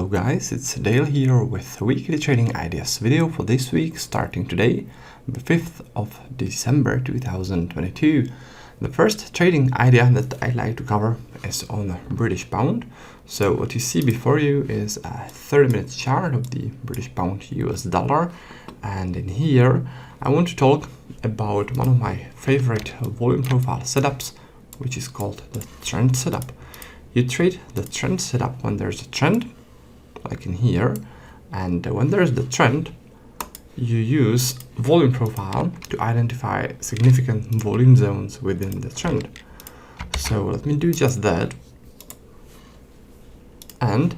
Hello guys, it's Dale here with a weekly trading ideas video for this week starting today, the 5th of December 2022. The first trading idea that I'd like to cover is on the British pound. So what you see before you is a 30-minute chart of the British pound US dollar, and in here I want to talk about one of my favorite volume profile setups, which is called the trend setup. You trade the trend setup when there's a trend, like in here, and when there's the trend, you use volume profile to identify significant volume zones within the trend. So let me do just that. And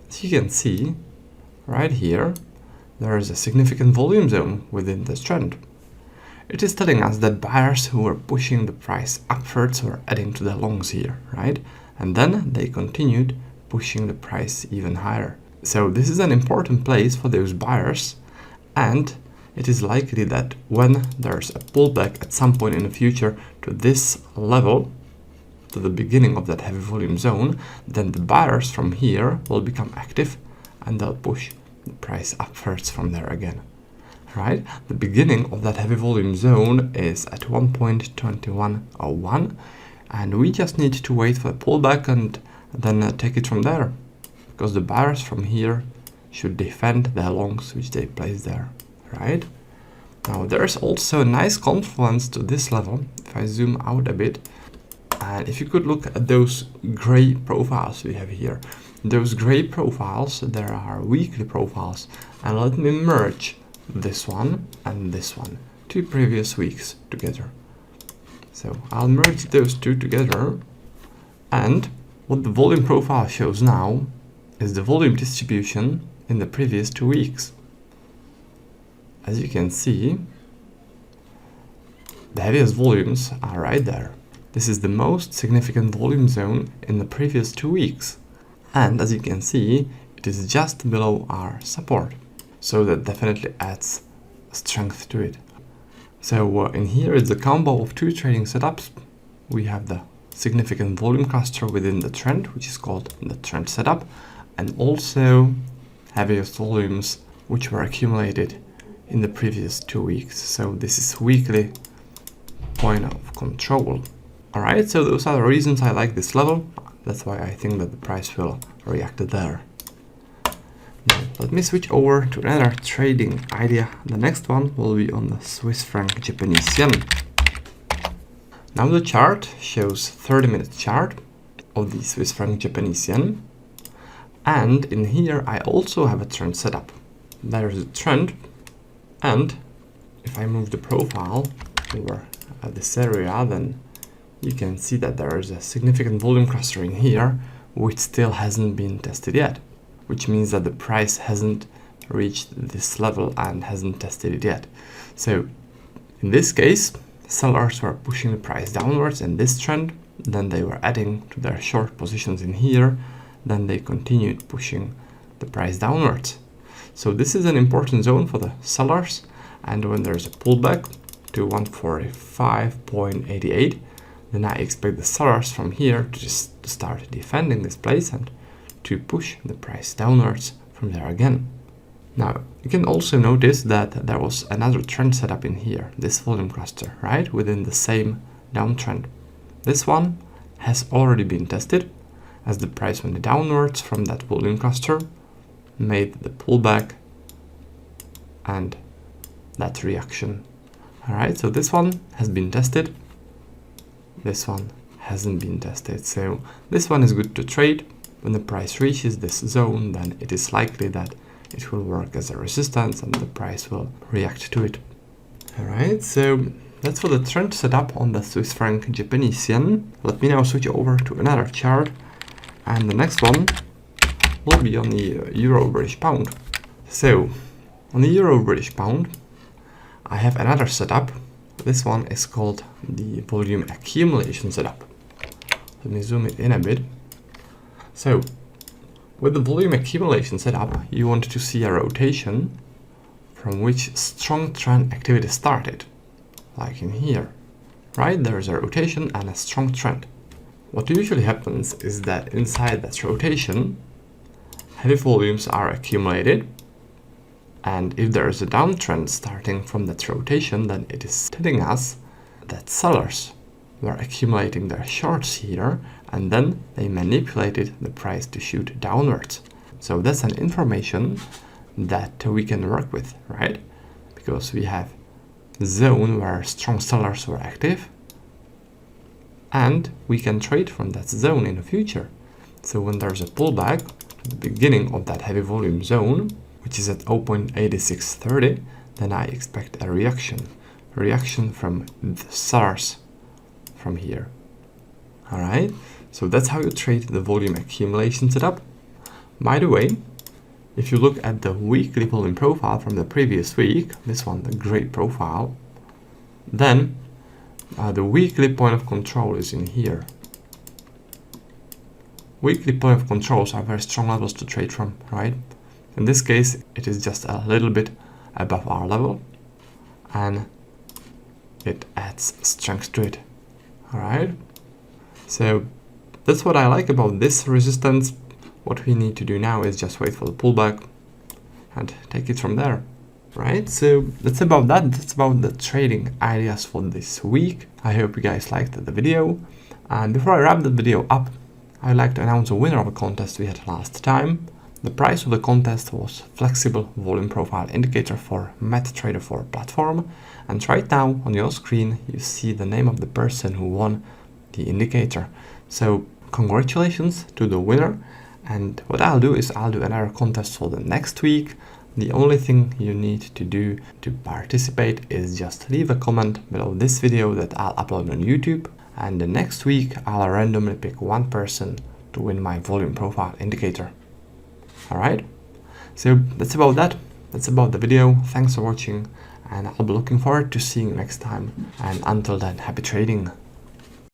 as you can see, right here, there is a significant volume zone within this trend. It is telling us that buyers who were pushing the price upwards were adding to the longs here, right? And then they continued pushing the price even higher. So this is an important place for those buyers, and it is likely that when there's a pullback at some point in the future to this level, to the beginning of that heavy volume zone, then the buyers from here will become active and they'll push the price upwards from there again. Right? The beginning of that heavy volume zone is at 1.2101, and we just need to wait for the pullback and then take it from there, because the buyers from here should defend their longs which they place there, right? Now there's also a nice confluence to this level. If I zoom out a bit, and if you could look at those gray profiles we have here, those gray profiles, there are weekly profiles, and let me merge this one and this one, 2 previous weeks together. So I'll merge those two together, and what the volume profile shows now is the volume distribution in the previous 2 weeks. As you can see, the heaviest volumes are right there. This is the most significant volume zone in the previous 2 weeks. And as you can see, it is just below our support. So that definitely adds strength to it. So in here is the combo of 2 trading setups. We have the significant volume cluster within the trend, which is called the trend setup, and also heaviest volumes which were accumulated in the previous 2 weeks. So this is weekly point of control. Alright, so those are the reasons I like this level. That's why I think that the price will react there. Now, let me switch over to another trading idea. The next one will be on the Swiss franc Japanese yen. Now the chart shows 30-minute chart of the Swiss franc Japanese yen. And in here I also have a trend setup. There is a trend, and if I move the profile over at this area, then you can see that there is a significant volume clustering here which still hasn't been tested yet, which means that the price hasn't reached this level and hasn't tested it yet. So in this case, sellers were pushing the price downwards in this trend, then they were adding to their short positions in here, then they continued pushing the price downwards. So this is an important zone for the sellers, and when there's a pullback to 145.88, then I expect the sellers from here to just start defending this place and to push the price downwards from there again. Now, you can also notice that there was another trend setup in here, this volume cluster, right, within the same downtrend. This one has already been tested as the price went downwards from that volume cluster, made the pullback and that reaction. Alright, so this one has been tested, this one hasn't been tested. So this one is good to trade. When the price reaches this zone, then it is likely that it will work as a resistance and the price will react to it. Alright, so that's for the trend setup on the Swiss franc Japanese yen. Let me now switch over to another chart, and the next one will be on the Euro British pound. So on the Euro British pound, I have another setup. This one is called the volume accumulation setup. Let me zoom it in a bit. So with the volume accumulation setup, you want to see a rotation from which strong trend activity started, like in here, right? There's a rotation and a strong trend. What usually happens is that inside that rotation, heavy volumes are accumulated, and if there is a downtrend starting from that rotation, then it is telling us that sellers were accumulating their shorts here, and then they manipulated the price to shoot downwards. So that's an information that we can work with, right? Because we have the zone where strong sellers were active, and we can trade from that zone in the future. So when there's a pullback at the beginning of that heavy volume zone, which is at 0.8630, then I expect a reaction from the sellers from here. All right, so that's how you trade the volume accumulation setup. By the way, if you look at the weekly volume profile from the previous week, this one, the great profile, then the weekly point of control is in here. Weekly point of controls are very strong levels to trade from, right? In this case, it is just a little bit above our level, and it adds strength to it. All right, so that's what I like about this resistance. What we need to do now is just wait for the pullback and take it from there, right? So that's about that. That's about the trading ideas for this week. I hope you guys liked the video. And before I wrap the video up, I'd like to announce a winner of a contest we had last time. The prize of the contest was Flexible Volume Profile Indicator for MetaTrader 4 platform. And right now on your screen, you see the name of the person who won the indicator. So congratulations to the winner. And what I'll do is I'll do another contest for the next week. The only thing you need to do to participate is just leave a comment below this video that I'll upload on YouTube. And the next week, I'll randomly pick one person to win my volume profile indicator. All right, so that's about that. That's about the video. Thanks for watching, and I'll be looking forward to seeing you next time. And until then, happy trading.